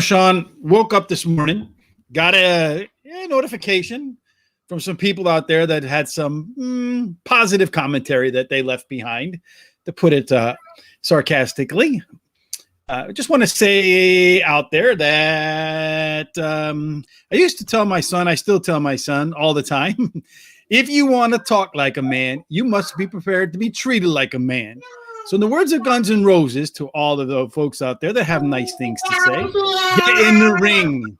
Sean, woke up this morning, got a notification from some people out there that had some positive commentary that they left behind, to put it sarcastically. I just want to say out there that I used to tell my son, I still tell my son all the time, if you want to talk like a man, you must be prepared to be treated like a man. So, in the words of Guns N' Roses, to all of the folks out there that have nice things to say, get in the ring.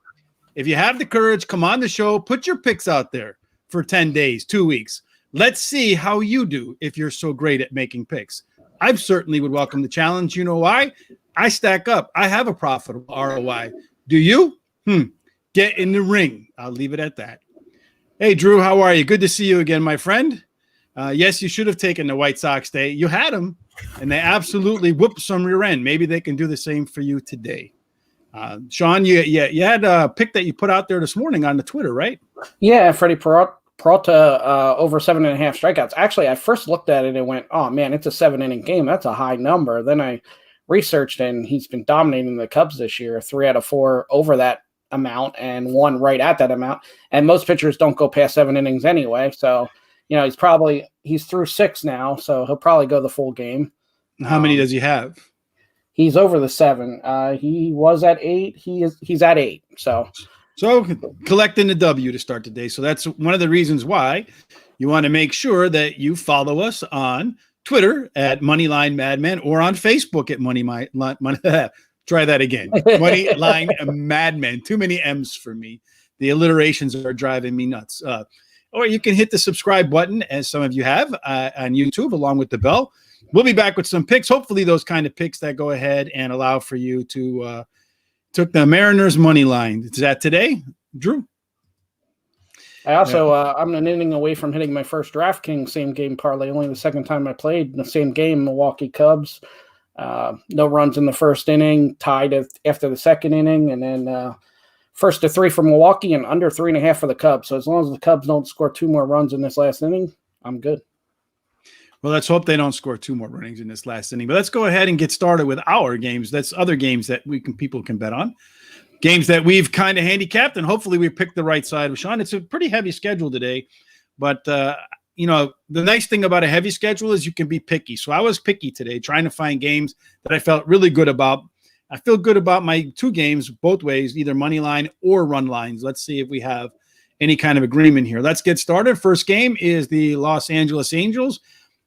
If you have the courage, come on the show, put your picks out there for 10 days, 2 weeks. Let's see how you do if you're so great at making picks. I certainly would welcome the challenge. You know why? I stack up. I have a profitable ROI. Do you? Get in the ring. I'll leave it at that. Hey, Drew, how are you? Good to see you again, my friend. Yes, you should have taken the White Sox day. You had them, and they absolutely whooped some rear end. Maybe they can do the same for you today. Sean, you had a pick that you put out there this morning on the Twitter, right? Yeah, Freddie Peralta over 7.5 strikeouts. Actually, I first looked at it and went, oh, man, it's a 7-inning game. That's a high number. Then I researched, and he's been dominating the Cubs this year, 3 out of 4 over that amount and 1 right at that amount. And most pitchers don't go past 7 innings anyway. So, he's through 6 now, so he'll probably go the full game. How many does he have? He's over the 7. He was at 8. He's at 8. So collecting the W to start the day. So that's one of the reasons why you want to make sure that you follow us on Twitter at Moneyline Madmen or on Facebook at Money. Try that again. Moneyline Madmen. Too many M's for me. The alliterations are driving me nuts. Or you can hit the subscribe button, as some of you have on YouTube, along with the bell. We'll be back with some picks. Hopefully those kind of picks that go ahead and allow for you to took the Mariners money line. Is that today, Drew? I also, I'm an inning away from hitting my first DraftKings same game parlay. Only the second time I played the same game, Milwaukee Cubs. No runs in the first inning, tied after the second inning, and then first to 3 for Milwaukee and under 3.5 for the Cubs. So as long as the Cubs don't score 2 more runs in this last inning, I'm good. Well, let's hope they don't score 2 more runnings in this last inning. But let's go ahead and get started with our games. That's other games that people can bet on. Games that we've kind of handicapped, and hopefully we picked the right side with Sean. It's a pretty heavy schedule today. But, the nice thing about a heavy schedule is you can be picky. So I was picky today, trying to find games that I felt really good about. I feel good about my 2 games both ways, either money line or run lines. Let's see if we have any kind of agreement here. Let's get started. First game is the Los Angeles Angels,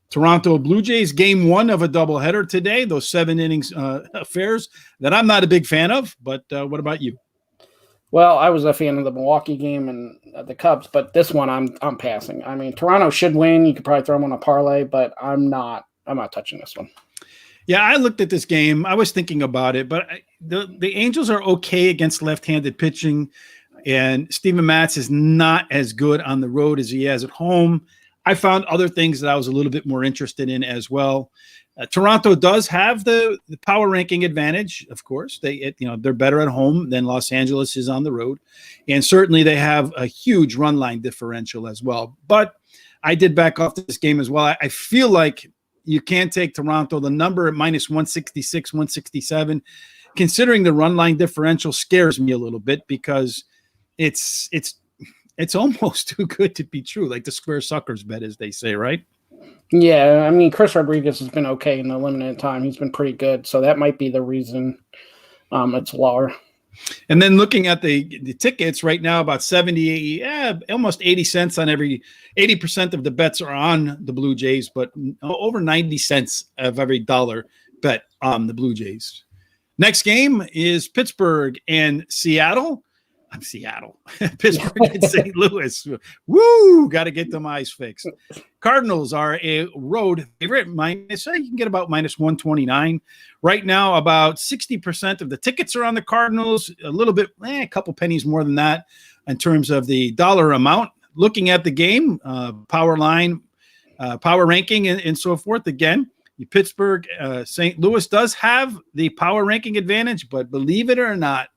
Toronto Blue Jays, game 1 of a doubleheader today. Those 7 innings affairs that I'm not a big fan of. But what about you? Well, I was a fan of the Milwaukee game and the Cubs, but this one I'm passing. I mean, Toronto should win. You could probably throw them on a parlay, but I'm not touching this one. Yeah, I looked at this game. I was thinking about it, but the Angels are okay against left-handed pitching, and Steven Matz is not as good on the road as he is at home. I found other things that I was a little bit more interested in as well. Toronto does have the power ranking advantage, of course. They're better at home than Los Angeles is on the road, and certainly they have a huge run line differential as well. But I did back off this game as well. I feel like you can't take Toronto. The number at minus 166, 167, considering the run line differential, scares me a little bit because it's almost too good to be true, like the square suckers bet, as they say, right? Yeah, I mean, Chris Rodriguez has been okay in the limited time. He's been pretty good, so that might be the reason it's lower. And then looking at the tickets right now, about 70, almost 80 cents on every 80% of the bets are on the Blue Jays, but over 90 cents of every dollar bet on the Blue Jays. Next game is Pittsburgh and Seattle. I'm Seattle. Pittsburgh and St. Louis. Woo! Got to get them eyes fixed. Cardinals are a road favorite. You can get about minus 129. Right now, about 60% of the tickets are on the Cardinals. A little bit, a couple pennies more than that in terms of the dollar amount. Looking at the game, power line, power ranking, and so forth. Again, Pittsburgh, St. Louis does have the power ranking advantage, but believe it or not,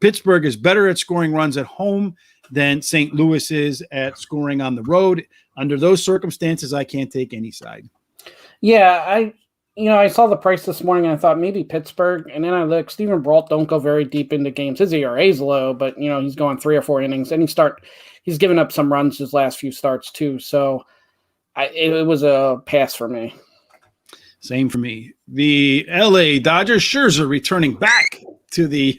Pittsburgh is better at scoring runs at home than St. Louis is at scoring on the road. Under those circumstances, I can't take any side. Yeah, I saw the price this morning and I thought maybe Pittsburgh. And then I looked, Stephen Brault don't go very deep into games. His ERA's low, but he's going 3 or 4 innings and he's given up some runs his last few starts too. So it was a pass for me. Same for me. The LA Dodgers, Scherzer returning back to the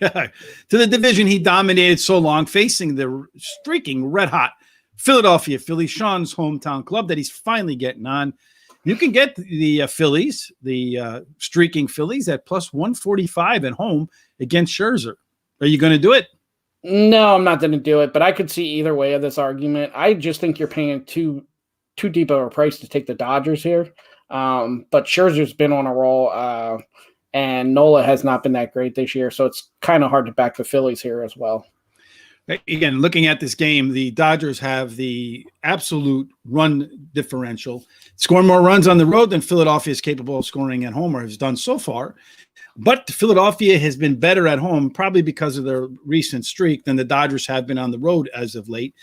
to the division he dominated so long, facing the streaking red hot Philadelphia Phillies, Sean's hometown club that he's finally getting on. You can get the Phillies, the streaking Phillies, at plus 145 at home against Scherzer. Are you going to do it? No, I'm not going to do it, but I could see either way of this argument. I just think you're paying too deep of a price to take the Dodgers here. But Scherzer's been on a roll, and Nola has not been that great this year, so it's kind of hard to back the Phillies here as well. Again, looking at this game, the Dodgers have the absolute run differential, scoring more runs on the road than Philadelphia is capable of scoring at home or has done so far. But Philadelphia has been better at home, probably because of their recent streak, than the Dodgers have been on the road as of late.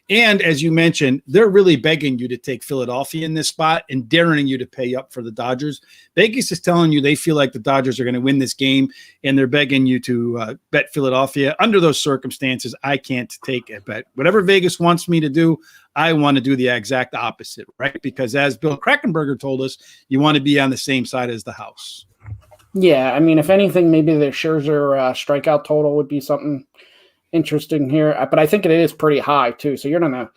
And as you mentioned, they're really begging you to take Philadelphia in this spot and daring you to pay up for the Dodgers. Vegas is telling you they feel like the Dodgers are going to win this game, and they're begging you to bet Philadelphia. Under those circumstances, I can't take a bet. Whatever Vegas wants me to do, I want to do the exact opposite, right? Because as Bill Krackenberger told us, you want to be on the same side as the house. Yeah, I mean, if anything, maybe the Scherzer strikeout total would be something interesting here, but I think it is pretty high too. So you're gonna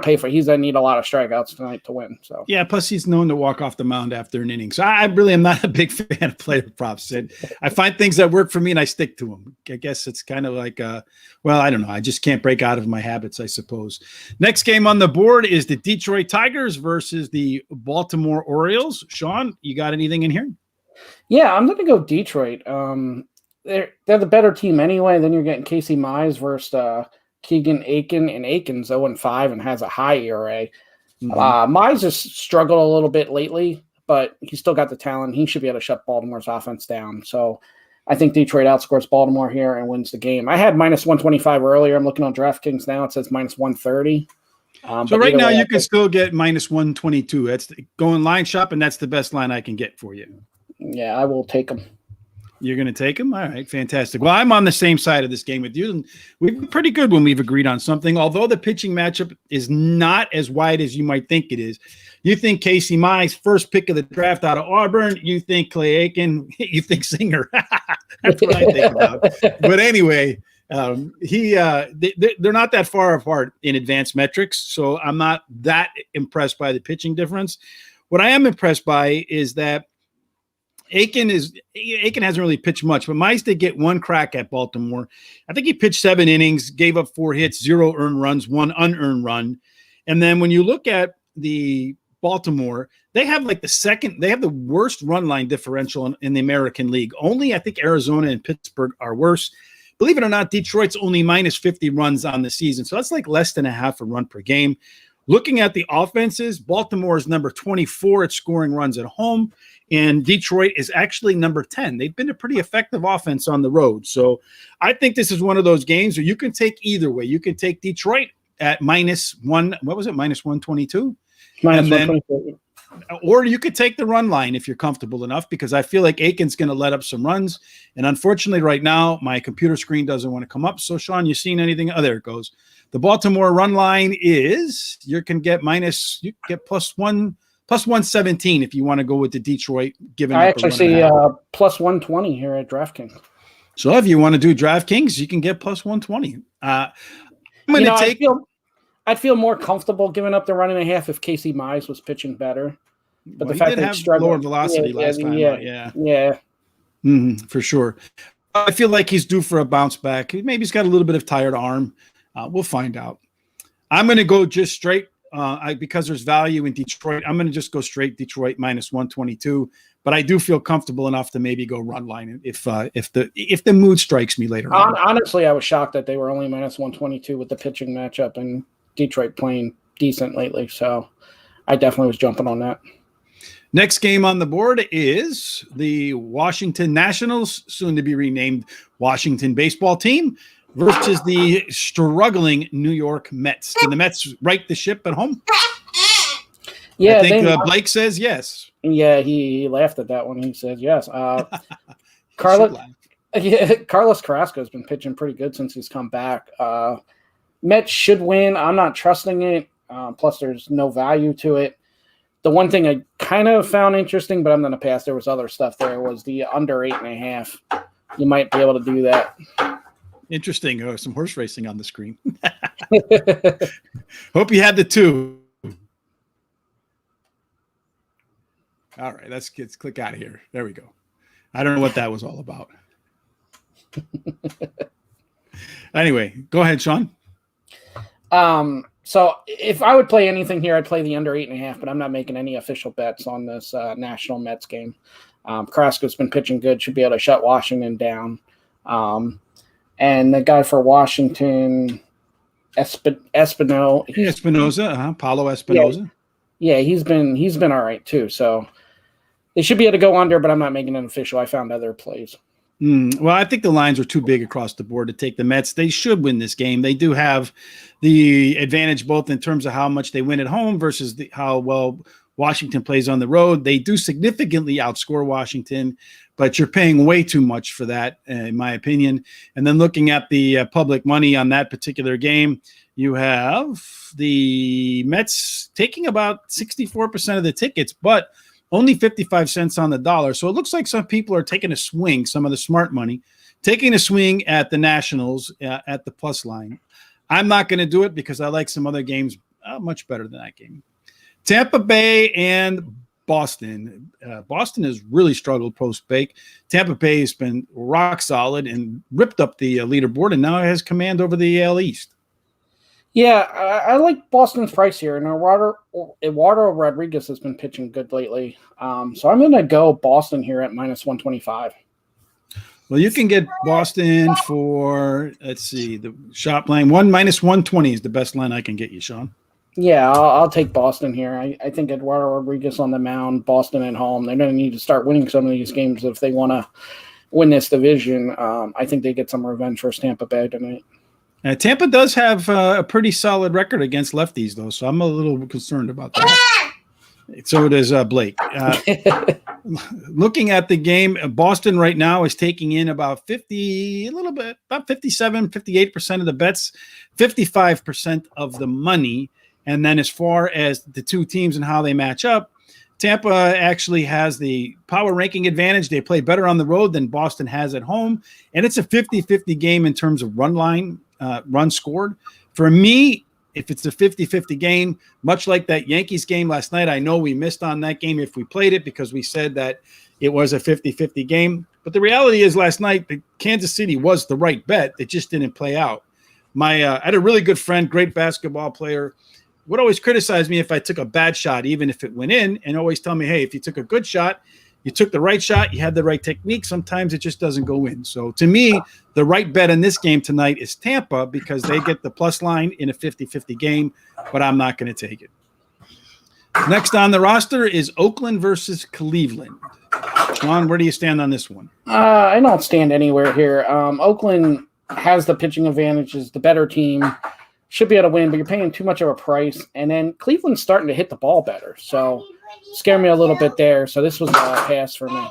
pay for. He's gonna need a lot of strikeouts tonight to win. So yeah, plus he's known to walk off the mound after an inning. So I really am not a big fan of player props. And I find things that work for me and I stick to them. I guess it's kind of like, well, I don't know. I just can't break out of my habits, I suppose. Next game on the board is the Detroit Tigers versus the Baltimore Orioles. Sean, you got anything in here? Yeah, I'm gonna go Detroit. They're the better team anyway. Then you're getting Casey Mize versus Keegan Aiken, and Aiken's 0-5 and has a high ERA. Mize has struggled a little bit lately, but he's still got the talent. He should be able to shut Baltimore's offense down. So I think Detroit outscores Baltimore here and wins the game. I had minus 125 earlier. I'm looking on DraftKings now. It says minus 130. So right now you can still get minus 122. That's going line shop, and that's the best line I can get for you. Yeah, I will take them. You're going to take him? All right, fantastic. Well, I'm on the same side of this game with you, and we've been pretty good when we've agreed on something, although the pitching matchup is not as wide as you might think it is. You think Casey Mize, first pick of the draft out of Auburn. You think Clay Aiken. You think Singer. That's what I think about. But anyway, they're not that far apart in advanced metrics, so I'm not that impressed by the pitching difference. What I am impressed by is that Aiken hasn't really pitched much, but Mize did get one crack at Baltimore. I think he pitched 7 innings, gave up 4 hits, 0 earned runs, 1 unearned run. And then when you look at the Baltimore, they have the worst run line differential in the American League. Only I think Arizona and Pittsburgh are worse. Believe it or not, Detroit's only minus 50 runs on the season. So that's like less than a half a run per game. Looking at the offenses, Baltimore is number 24 at scoring runs at home, and Detroit is actually number 10. They've been a pretty effective offense on the road. So I think this is one of those games where you can take either way. You can take Detroit at minus 122? Minus 122. Or you could take the run line if you're comfortable enough, because I feel like Aiken's going to let up some runs. And unfortunately, right now, my computer screen doesn't want to come up. So, Sean, you seen anything? Oh, there it goes. The Baltimore run line is you get plus 117 if you want to go with the Detroit. I actually see plus 120 here at DraftKings. So if you want to do DraftKings, you can get plus 120. I'm going to take. I'd feel more comfortable giving up the 1.5 if Casey Mize was pitching better. But the fact that he struggled, lower velocity last time, yeah, for sure. I feel like he's due for a bounce back. Maybe he's got a little bit of tired arm. We'll find out. I'm going to go just straight because there's value in Detroit. I'm going to just go straight Detroit minus 122. But I do feel comfortable enough to maybe go run line if the mood strikes me later on. Honestly, I was shocked that they were only minus 122 with the pitching matchup and Detroit playing decent lately. So I definitely was jumping on that. Next game on the board is the Washington Nationals, soon to be renamed Washington Baseball Team, versus the struggling New York Mets. Did the Mets right the ship at home? Yeah, I think Blake says yes. Yeah, he laughed at that one. He said, yes. He should Carlos, laugh. yeah, Carlos Carrasco has been pitching pretty good since he's come back. Mets should win. I'm not trusting it. Plus, there's no value to it. The one thing I kind of found interesting, but I'm going to pass, there was other stuff there, was the under 8.5. You might be able to do that. Interesting. Some horse racing on the screen. Hope you had the 2. All right, let's click out of here. There we go. I don't know what that was all about. Anyway, go ahead, Sean. So if I would play anything here, I'd play the under 8.5, but I'm not making any official bets on this National Mets game. Carrasco's been pitching good, should be able to shut Washington down. And the guy for Washington, Espinosa, Paulo Espinosa. Yeah, he's been all right too. So they should be able to go under, but I'm not making it official. I found other plays. Well, I think the lines are too big across the board to take the Mets. They should win this game. They do have the advantage both in terms of how much they win at home versus how well Washington plays on the road. They do significantly outscore Washington, but you're paying way too much for that, in my opinion. And then looking at the public money on that particular game, you have the Mets taking about 64% of the tickets, but only 55 cents on the dollar. So it looks like some people are taking a swing, some of the smart money, taking a swing at the Nationals at the plus line. I'm not going to do it because I like some other games much better than that game. Tampa Bay and Boston. Boston has really struggled post-break. Tampa Bay has been rock solid and ripped up the leaderboard, and now it has command over the AL East. Yeah, I like Boston's price here. And Eduardo Rodriguez has been pitching good lately. So I'm going to go Boston here at minus 125. Well, you can get Boston for, let's see, the shop line. Minus 120 is the best line I can get you, Sean. Yeah, I'll take Boston here. I think Eduardo Rodriguez on the mound, Boston at home. They're going to need to start winning some of these games if they want to win this division. I think they get some revenge for Tampa Bay tonight. Tampa does have a pretty solid record against lefties, though, so I'm a little concerned about that. So does Blake. Looking at the game, Boston right now is taking in about 57, 58% of the bets, 55% of the money. And then as far as the two teams and how they match up, Tampa actually has the power ranking advantage. They play better on the road than Boston has at home. And it's a 50-50 game in terms of run scored. For me, if it's a 50-50 game, much like that Yankees game last night, I know we missed on that game if we played it because we said that it was a 50-50 game. But the reality is last night, Kansas City was the right bet. It just didn't play out. I had a really good friend, great basketball player, would always criticize me if I took a bad shot, even if it went in, and always tell me, hey, if you took a good shot, you took the right shot, you had the right technique, sometimes it just doesn't go in. So to me, the right bet in this game tonight is Tampa because they get the plus line in a 50-50 game, but I'm not going to take it. Next on the roster is Oakland versus Cleveland. Sean, where do you stand on this one? I don't stand anywhere here. Oakland has the pitching advantage, is the better team. Should be able to win, but you're paying too much of a price. And then Cleveland's starting to hit the ball better. So scare me a little bit there. So this was a pass for me.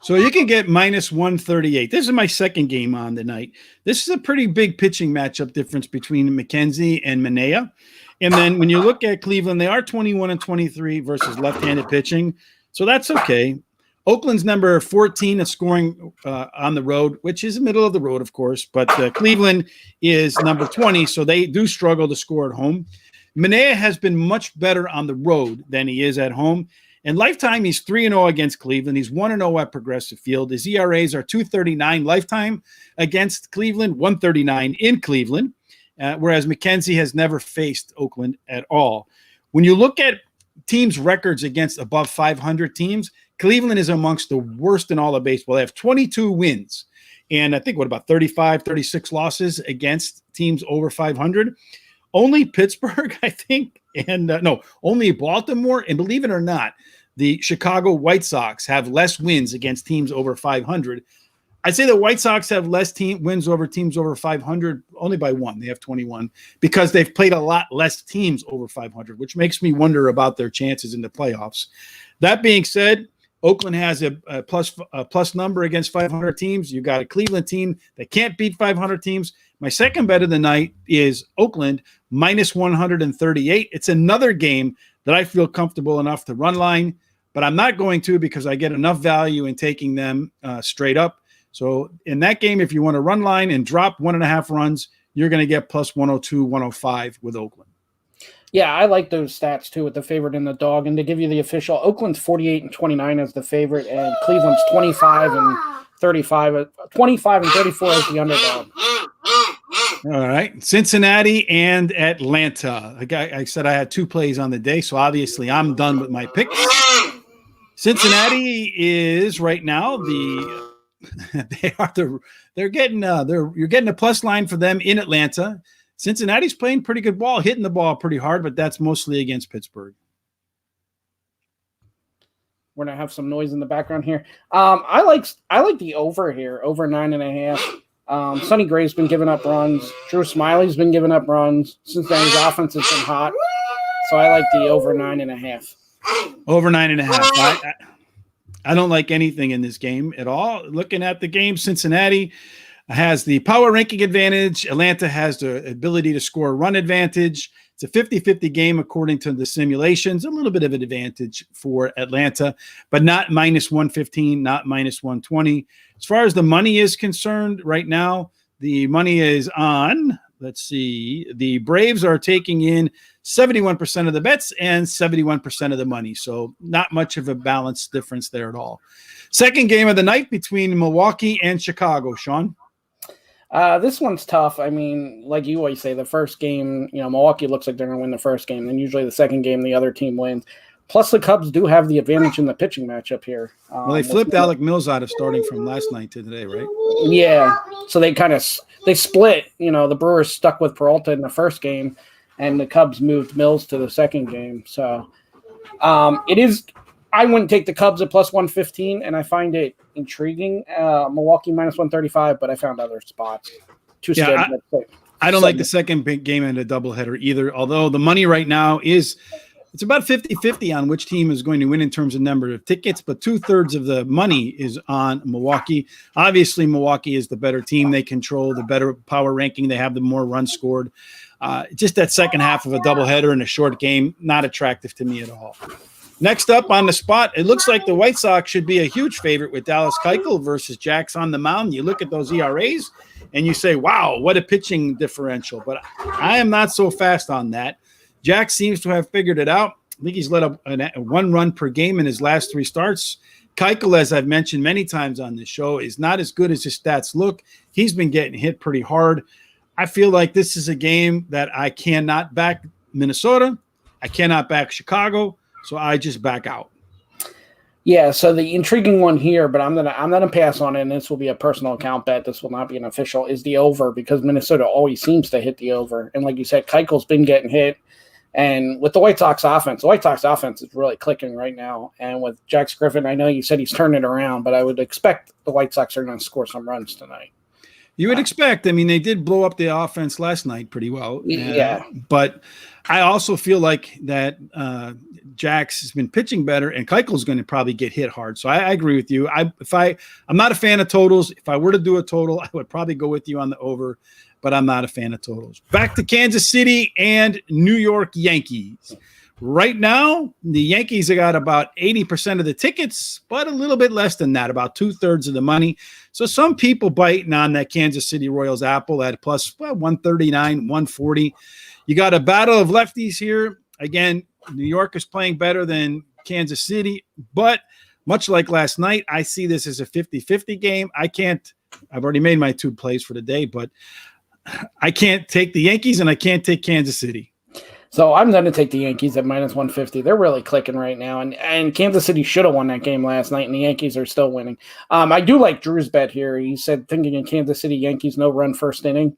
So you can get minus 138. This is my second game on the night. This is a pretty big pitching matchup difference between McKenzie and Manaea. And then when you look at Cleveland, they are 21-23 versus left-handed pitching. So that's okay. Oakland's number 14 is scoring on the road, which is the middle of the road, of course. But Cleveland is number 20, so they do struggle to score at home. Manaea has been much better on the road than he is at home. And lifetime, he's 3-0 against Cleveland. He's 1-0 at Progressive Field. His ERAs are 2.39 lifetime against Cleveland, 1.39 in Cleveland, whereas McKenzie has never faced Oakland at all. When you look at teams' records against above 500 teams, Cleveland is amongst the worst in all of baseball. They have 22 wins and I think, about 35, 36 losses against teams over 500. Only Pittsburgh, I think, and only Baltimore. And believe it or not, the Chicago White Sox have less wins against teams over 500. I'd say the White Sox have less wins over teams over 500 only by one. They have 21 because they've played a lot less teams over 500, which makes me wonder about their chances in the playoffs. That being said, Oakland has a plus number against 500 teams. You've got a Cleveland team that can't beat 500 teams. My second bet of the night is Oakland minus 138. It's another game that I feel comfortable enough to run line, but I'm not going to because I get enough value in taking them straight up. So in that game, if you want to run line and drop 1.5 runs, you're going to get plus 102, 105 with Oakland. Yeah, I like those stats too with the favorite and the dog. And to give you the official, Oakland's 48-29 as the favorite, and Cleveland's 25-35, 25-34 as the underdog. All right, Cincinnati and Atlanta. I said I had 2 plays on the day, so obviously I'm done with my picks. Cincinnati is right now you're getting a plus line for them in Atlanta. Cincinnati's playing pretty good ball, hitting the ball pretty hard, but that's mostly against Pittsburgh. We're gonna have some noise in the background here. I like the over here, over 9.5. Sonny Gray's been giving up runs. Drew Smiley's been giving up runs. Cincinnati's offense has been hot, so I like the over 9.5. Over 9.5. I don't like anything in this game at all. Looking at the game, Cincinnati has the power ranking advantage. Atlanta has the ability to score a run advantage. It's a 50-50 game according to the simulations. A little bit of an advantage for Atlanta, but not minus 115, not minus 120. As far as the money is concerned, right now, the money is on, let's see, the Braves are taking in 71% of the bets and 71% of the money. So not much of a balance difference there at all. Second game of the night between Milwaukee and Chicago, Sean. This one's tough. I mean, like you always say, the first game, Milwaukee looks like they're going to win the first game. Then usually the second game, the other team wins. Plus, the Cubs do have the advantage in the pitching matchup here. Well, they flipped Alec Mills out of starting from last night to today, right? Yeah. So they split. The Brewers stuck with Peralta in the first game, and the Cubs moved Mills to the second game. So it is. I wouldn't take the Cubs at plus 115, and I find it intriguing. Milwaukee minus 135, but I found other spots. I don't like the second big game in a doubleheader either, although the money right now it's about 50-50 on which team is going to win in terms of number of tickets, but 2/3 of the money is on Milwaukee. Obviously, Milwaukee is the better team. They control the better power ranking. They have the more runs scored. Just that second half of a doubleheader in a short game, not attractive to me at all. Next up on the spot, it looks like the White Sox should be a huge favorite with Dallas Keuchel versus Jax on the mound. You look at those ERAs and you say, wow, what a pitching differential. But I am not so fast on that. Jax seems to have figured it out. I think he's let up a 1 run per game in his last 3 starts. Keuchel, as I've mentioned many times on this show, is not as good as his stats look. He's been getting hit pretty hard. I feel like this is a game that I cannot back Minnesota. I cannot back Chicago. So I just back out. Yeah, so the intriguing one here, but I'm gonna pass on it, and this will be a personal account bet. This will not be an official, is the over, because Minnesota always seems to hit the over. And like you said, Keuchel's been getting hit. And with the White Sox offense, is really clicking right now. And with Jax Griffin, I know you said he's turning it around, but I would expect the White Sox are going to score some runs tonight. You would expect. I mean, they did blow up the offense last night pretty well. Yeah. But I also feel like that Jax has been pitching better, and Keuchel's going to probably get hit hard. So I agree with you. I'm not a fan of totals. If I were to do a total, I would probably go with you on the over, but I'm not a fan of totals. Back to Kansas City and New York Yankees. Right now, the Yankees have got about 80% of the tickets, but a little bit less than that, about 2/3 of the money. So some people biting on that Kansas City Royals apple at plus 139, 140. You got a battle of lefties here. Again, New York is playing better than Kansas City, but much like last night, I see this as a 50-50 game. I've already made my 2 plays for the day, but I can't take the Yankees and I can't take Kansas City. So I'm going to take the Yankees at minus 150. They're really clicking right now. And Kansas City should have won that game last night, and the Yankees are still winning. I do like Drew's bet here. He said thinking in Kansas City, Yankees no run first inning.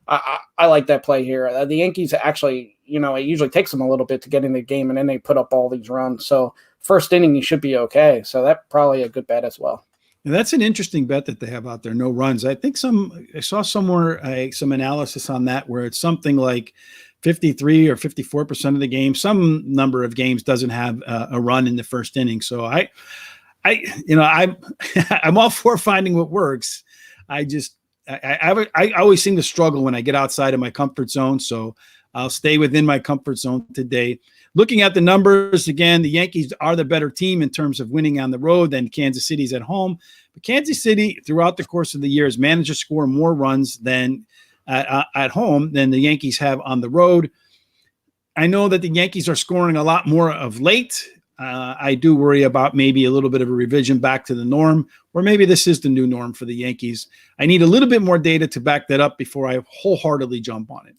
I like that play here. The Yankees actually, it usually takes them a little bit to get in the game, and then they put up all these runs. So first inning, you should be okay. So that's probably a good bet as well. And that's an interesting bet that they have out there. No runs. I think I saw somewhere some analysis on that where it's something like 53 or 54% of the game. Some number of games doesn't have a run in the first inning. So I'm I'm all for finding what works. I always seem to struggle when I get outside of my comfort zone. So I'll stay within my comfort zone today. Looking at the numbers again, the Yankees are the better team in terms of winning on the road than Kansas City's at home. But Kansas City, throughout the course of the year, has managed to score more runs than at home than the Yankees have on the road. I know that the Yankees are scoring a lot more of late. I do worry about maybe a little bit of a revision back to the norm, or maybe this is the new norm for the Yankees. I need a little bit more data to back that up before I wholeheartedly jump on it.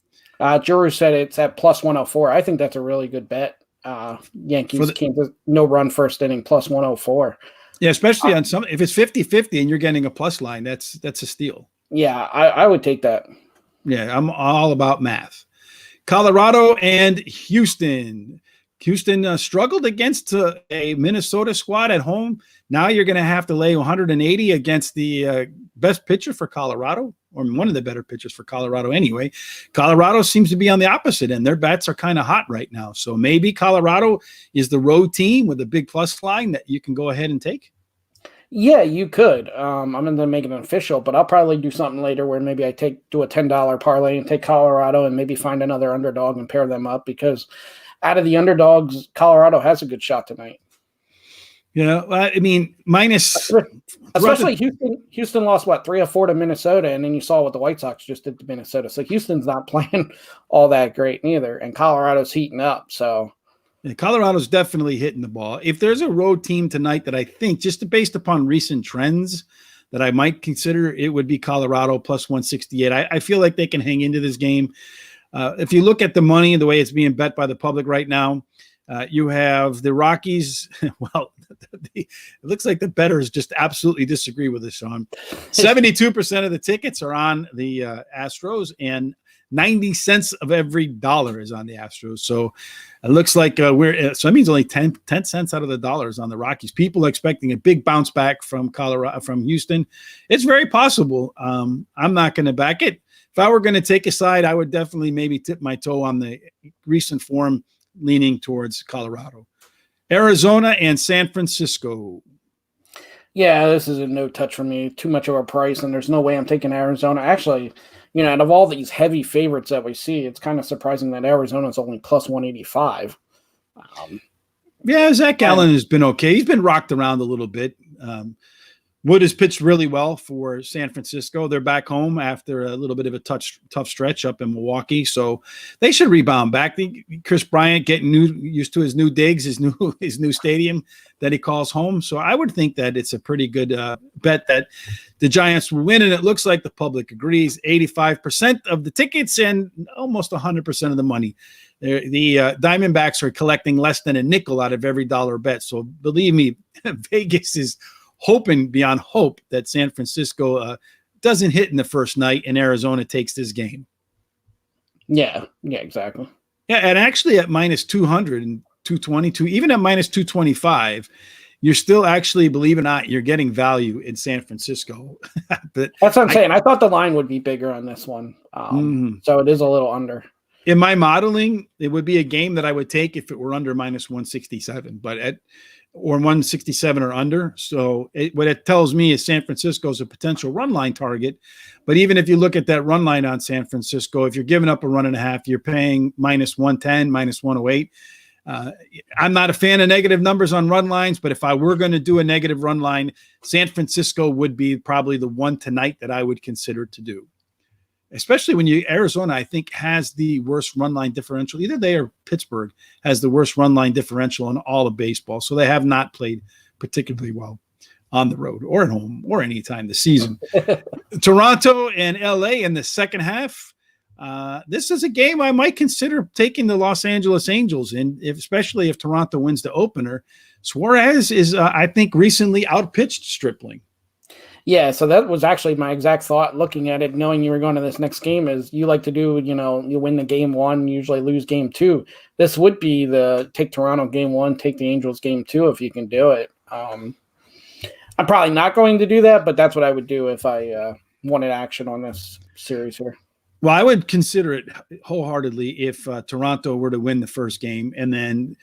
Drew said it's at plus 104. I think that's a really good bet. Yankees Kansas, no run first inning, plus 104. Yeah, especially on some, if it's 50-50 and you're getting a plus line, that's a steal. Yeah, I would take that. Yeah, I'm all about math. Colorado and Houston. Houston struggled against a Minnesota squad at home. Now you're going to have to lay 180 against the best pitcher for Colorado, or one of the better pitchers for Colorado anyway. Colorado seems to be on the opposite end. Their bats are kind of hot right now. So maybe Colorado is the road team with a big plus line that you can go ahead and take. Yeah, you could. I'm going to make it official, but I'll probably do something later where maybe I do a $10 parlay and take Colorado and maybe find another underdog and pair them up, because out of the underdogs, Colorado has a good shot tonight. Yeah, I mean, minus. Especially Houston lost, 3 or 4 to Minnesota, and then you saw what the White Sox just did to Minnesota. So Houston's not playing all that great neither, and Colorado's heating up. So yeah, Colorado's definitely hitting the ball. If there's a road team tonight that I think, just based upon recent trends, that I might consider, it would be Colorado plus 168. I feel like they can hang into this game. If you look at the money and the way it's being bet by the public right now, you have the Rockies. Well, it looks like the bettors just absolutely disagree with this, Sean. 72% of the tickets are on the Astros, and 90 cents of every dollar is on the Astros. So it looks like so that means only 10 cents out of the dollars on the Rockies. People are expecting a big bounce back from Houston. It's very possible. I'm not going to back it. If I were going to take a side, I would definitely maybe tip my toe on the recent form, leaning towards Colorado. Arizona and San Francisco. Yeah, this is a no touch for me. Too much of a price, and there's no way I'm taking Arizona. Actually, out of all these heavy favorites that we see, it's kind of surprising that Arizona is only plus 185. Yeah, Zach Gallen has been okay. He's been rocked around a little bit. Wood has pitched really well for San Francisco. They're back home after a little bit of a tough stretch up in Milwaukee, so they should rebound back. Chris Bryant getting used to his new digs, his new stadium that he calls home. So I would think that it's a pretty good bet that the Giants will win, and it looks like the public agrees. 85% of the tickets and almost 100% of the money. The Diamondbacks are collecting less than a nickel out of every dollar bet. So believe me, Vegas is hoping beyond hope that San Francisco doesn't hit in the first night and Arizona takes this game. Yeah, exactly. Yeah, and actually at minus 200 and 222, even at minus 225, you're still actually, believe it or not, you're getting value in San Francisco. But that's what I'm saying. I thought the line would be bigger on this one. So it is a little under. In my modeling, it would be a game that I would take if it were under minus 167, or 167 or under. So what it tells me is San Francisco is a potential run line target. But even if you look at that run line on San Francisco, if you're giving up a run and a half, you're paying minus 110, minus 108. I'm not a fan of negative numbers on run lines, but if I were going to do a negative run line, San Francisco would be probably the one tonight that I would consider to do. Especially when Arizona, I think, has the worst run line differential. Either they or Pittsburgh has the worst run line differential in all of baseball. So they have not played particularly well on the road or at home or any time this season. Toronto and LA in the second half. This is a game I might consider taking the Los Angeles Angels, and especially if Toronto wins the opener. Suarez is, I think, recently outpitched Stripling. Yeah, so that was actually my exact thought looking at it, knowing you were going to this next game, is you like to do, you win the game one, usually lose game two. This would be the take Toronto game one, take the Angels game two if you can do it. I'm probably not going to do that, but that's what I would do if I wanted action on this series here. Well, I would consider it wholeheartedly if Toronto were to win the first game, and then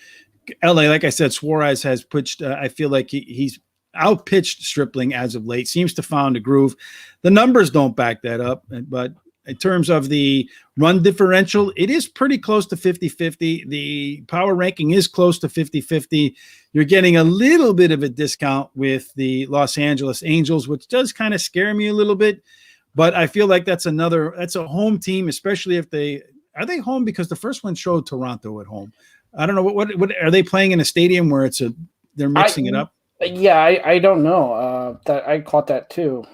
LA, like I said, Suarez has pitched. I feel like he's outpitched Stripling as of late. Seems to found a groove. The numbers don't back that up, but in terms of the run differential, it is pretty close to 50-50. The power ranking is close to 50-50. You're getting a little bit of a discount with the Los Angeles Angels, which does kind of scare me a little bit. But I feel like that's a home team, especially if are they home, because the first one showed Toronto at home. I don't know what are they playing in a stadium where they're mixing it up? Yeah, I don't know. That I caught that too.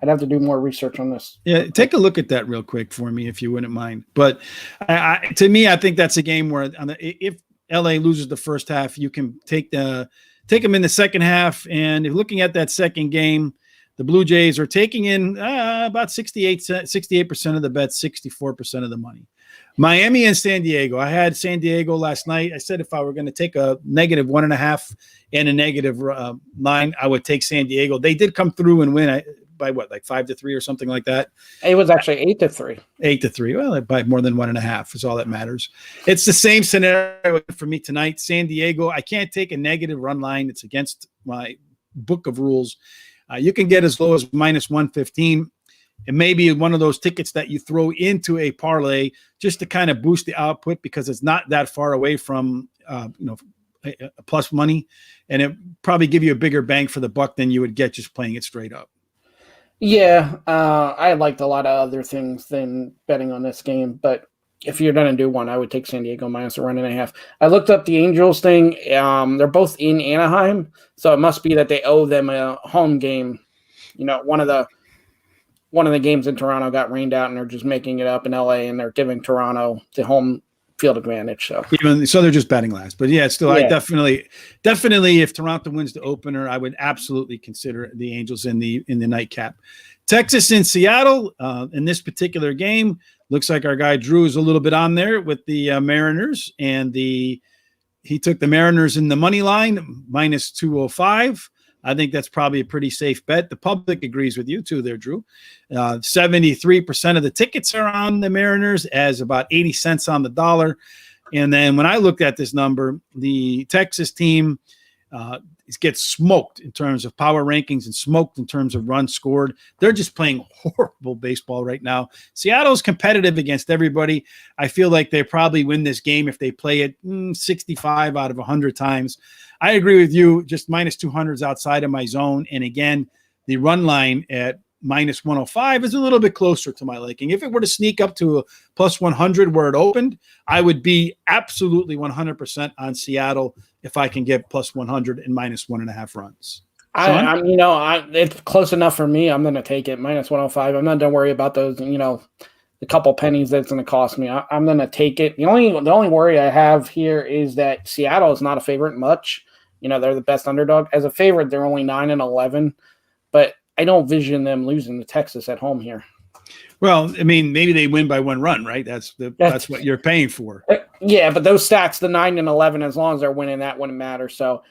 I'd have to do more research on this. Yeah, take a look at that real quick for me if you wouldn't mind. But to me, I think that's a game where if LA loses the first half, you can take them in the second half. And if looking at that second game, the Blue Jays are taking in about 68% of the bets, 64% of the money. Miami and San Diego. I had San Diego last night. I said if I were going to take a -1.5 and a -9, I would take San Diego. They did come through and win by what, like 5-3 or something like that. It was actually 8-3. 8-3. Well, by more than 1.5 is all that matters. It's the same scenario for me tonight. San Diego. I can't take a negative run line. It's against my book of rules. You can get as low as -115. It may be one of those tickets that you throw into a parlay just to kind of boost the output, because it's not that far away from a plus money, and it probably give you a bigger bang for the buck than you would get just playing it straight up. Yeah, I liked a lot of other things than betting on this game, but if you're going to do one, I would take San Diego -1.5. I looked up the Angels thing. They're both in Anaheim, so it must be that they owe them a home game. One of the games in Toronto got rained out, and they're just making it up in LA, and they're giving Toronto the home field advantage. So they're just batting last. But yeah, still, yeah. I definitely, if Toronto wins the opener, I would absolutely consider the Angels in the nightcap. Texas and Seattle in this particular game. Looks like our guy Drew is a little bit on there with the Mariners, and he took the Mariners in the money line -205. I think that's probably a pretty safe bet. The public agrees with you too there, Drew. 73% of the tickets are on the Mariners, as about 80 cents on the dollar. And then when I looked at this number, the Texas team gets smoked in terms of power rankings and smoked in terms of runs scored. They're just playing horrible baseball right now. Seattle's competitive against everybody. I feel like they probably win this game if they play it 65 out of 100 times. I agree with you. Just -200 is outside of my zone. And again, the run line at -105 is a little bit closer to my liking. If it were to sneak up to a +100 where it opened, I would be absolutely 100% on Seattle if I can get +100 and -1.5 runs. It's close enough for me. I'm going to take it -105. I'm not going to worry about those, the couple pennies that's going to cost me. I'm going to take it. The only worry I have here is that Seattle is not a favorite much. They're the best underdog. As a favorite, they're only 9-11, but I don't vision them losing to Texas at home here. Well, I mean, maybe they win by 1 run, right? That's what you're paying for. Yeah, but those stacks, the 9-11, as long as they're winning, that wouldn't matter. So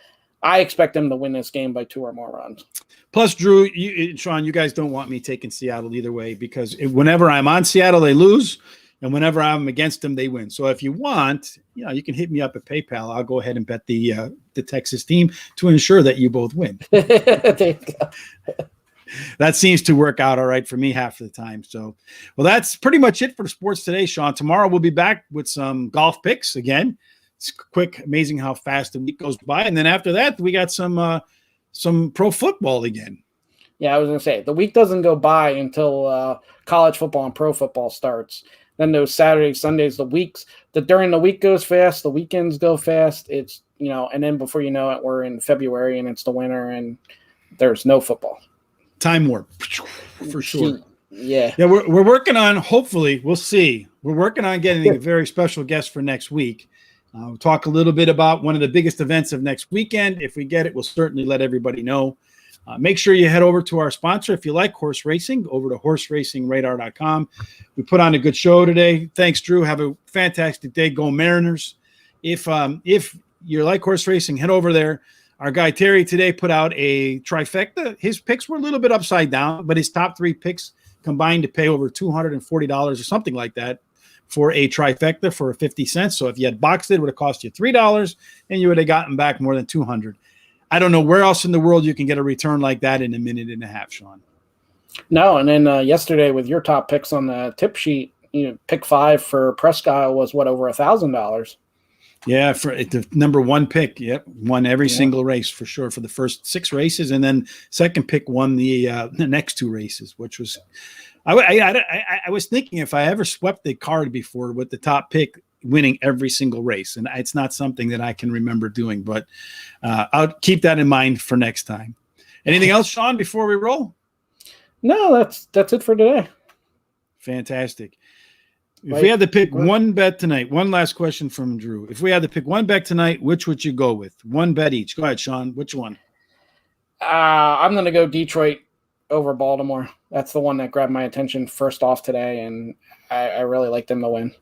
I expect them to win this game by 2 or more runs. Plus, Drew, Sean, you guys don't want me taking Seattle either way, because whenever I'm on Seattle, they lose. And whenever I'm against them, they win. So if you want, you can hit me up at PayPal. I'll go ahead and bet the Texas team to ensure that you both win. There you go. That seems to work out all right for me half of the time. So, well, that's pretty much it for sports today, Sean. Tomorrow we'll be back with some golf picks again. It's quick, amazing how fast the week goes by. And then after that, we got some pro football again. Yeah, I was going to say, the week doesn't go by until college football and pro football starts. Then those Saturdays, Sundays, during the week goes fast, the weekends go fast. It's, and then before you know it, we're in February and it's the winter and there's no football. Time warp for sure. Yeah. Yeah, we're working on, hopefully, we'll see. We're working on getting a very special guest for next week. We'll talk a little bit about one of the biggest events of next weekend. If we get it, we'll certainly let everybody know. Make sure you head over to our sponsor if you like horse racing, over to horseracingradar.com. We put on a good show today. Thanks, Drew. Have a fantastic day. Go Mariners. If you like horse racing, head over there. Our guy Terry today put out a trifecta. His picks were a little bit upside down, but his top 3 picks combined to pay over $240 or something like that for a trifecta for 50 cents. So if you had boxed it would have cost you $3 and you would have gotten back more than 200. I don't know where else in the world you can get a return like that in a minute and a half, Sean. No, and then yesterday with your top picks on the tip sheet, pick 5 for Prescott was over $1,000. Yeah, for the number 1 pick, yep, won every single race for sure for the first 6 races, and then second pick won the next 2 races, which was. I was thinking if I ever swept the card before with the top pick winning every single race, and it's not something that I can remember doing, but I'll keep that in mind for next time. Anything else, Sean, before we roll? No, that's it for today. Fantastic. If we had to pick one bet tonight, one last question from Drew. If we had to pick one bet tonight, which would you go with? One bet each. Go ahead, Sean. Which one? I'm going to go Detroit over Baltimore. That's the one that grabbed my attention first off today, and I really like them to win.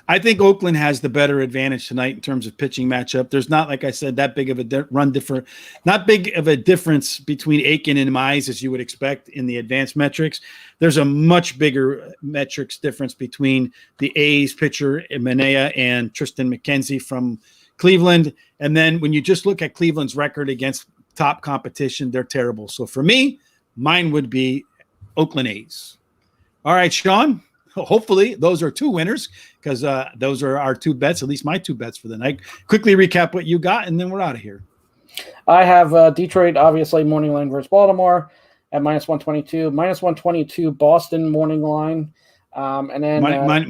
I think Oakland has the better advantage tonight in terms of pitching matchup. There's not, like I said, that big of a not big of a difference between Aiken and Mize as you would expect in the advanced metrics. There's a much bigger metrics difference between the A's pitcher Manea and Tristan McKenzie from Cleveland. And then when you just look at Cleveland's record against top competition, they're terrible. So for me, mine would be Oakland A's. All right, Sean. Hopefully those are 2 winners because those are our 2 bets, at least my 2 bets for the night. Quickly recap what you got, and then we're out of here. I have Detroit, obviously, morning line versus Baltimore at -122. -122, Boston morning line. And then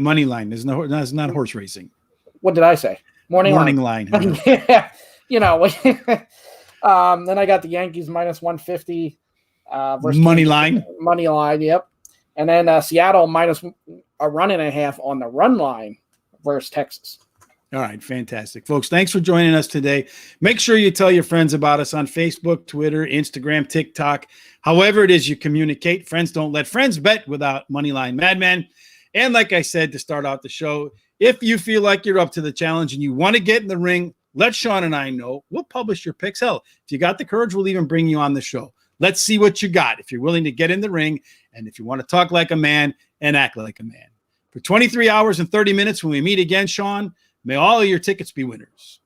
money line. There's not horse racing. What did I say? Morning line. Yeah. Then I got the Yankees -150 versus money line. Money line, yep. And then Seattle minus a run and a half on the run line versus Texas. All right, fantastic. Folks, thanks for joining us today. Make sure you tell your friends about us on Facebook, Twitter, Instagram, TikTok, however it is you communicate. Friends don't let friends bet without Moneyline Madmen. And like I said to start out the show, if you feel like you're up to the challenge and you want to get in the ring, let Sean and I know. We'll publish your picks. Hell, if you got the courage, we'll even bring you on the show. Let's see what you got if you're willing to get in the ring and if you want to talk like a man and act like a man. For 23 hours and 30 minutes when we meet again, Sean, may all of your tickets be winners.